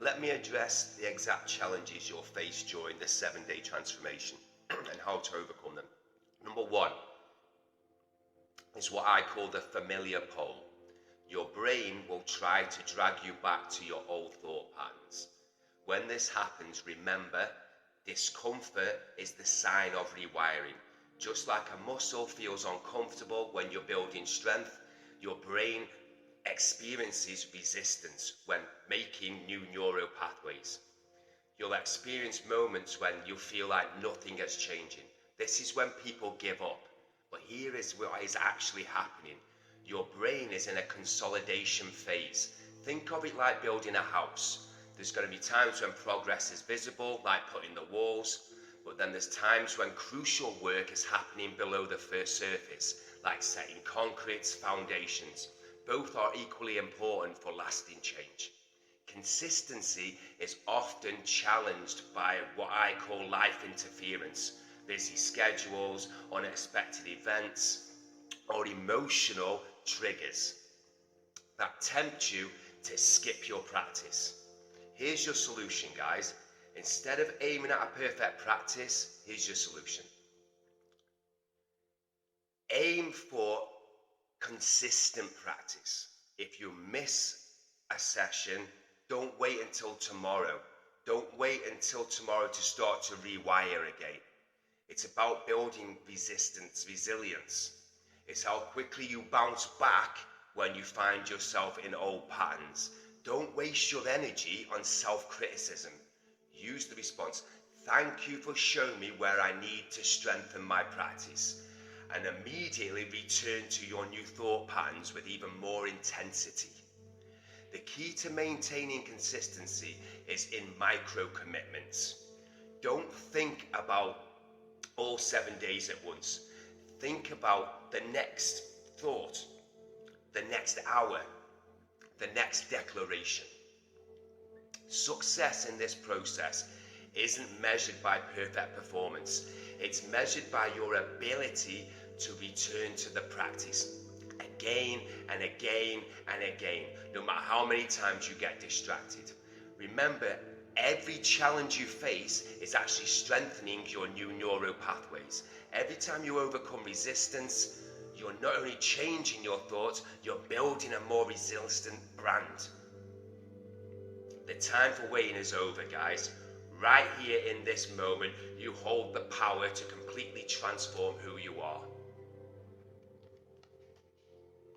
let me address the exact challenges you'll face during this 7-day transformation and how to overcome them. Number one is what I call the familiar pole. Your brain will try to drag you back to your old thought patterns. When this happens, remember, discomfort is the sign of rewiring. Just like a muscle feels uncomfortable when you're building strength, your brain experiences resistance when making new neural pathways. You'll experience moments when you feel like nothing is changing. This is when people give up. But here is what is actually happening. Your brain is in a consolidation phase. Think of it like building a house. There's going to be times when progress is visible, like putting the walls, but then there's times when crucial work is happening below the first surface, like setting concrete's foundations. Both are equally important for lasting change. Consistency is often challenged by what I call life interference, busy schedules, unexpected events, or emotional triggers that tempt you to skip your practice. Here's your solution, guys. Instead of aiming at a perfect practice, here's your solution. Aim for consistent practice. If you miss a session, don't wait until tomorrow. Don't wait until tomorrow to start to rewire again. It's about building resilience. It's how quickly you bounce back when you find yourself in old patterns. Don't waste your energy on self-criticism. Use the response, thank you for showing me where I need to strengthen my practice, and immediately return to your new thought patterns with even more intensity. The key to maintaining consistency is in micro commitments. Don't think about all 7 days at once. Think about the next thought, the next hour, the next declaration. Success in this process isn't measured by perfect performance. It's measured by your ability to return to the practice again and again and again, no matter how many times you get distracted. Remember, every challenge you face is actually strengthening your new neural pathways. Every time you overcome resistance, you're not only changing your thoughts, you're building a more resilient brand. The time for waiting is over, guys. Right here in this moment, you hold the power to completely transform who you are.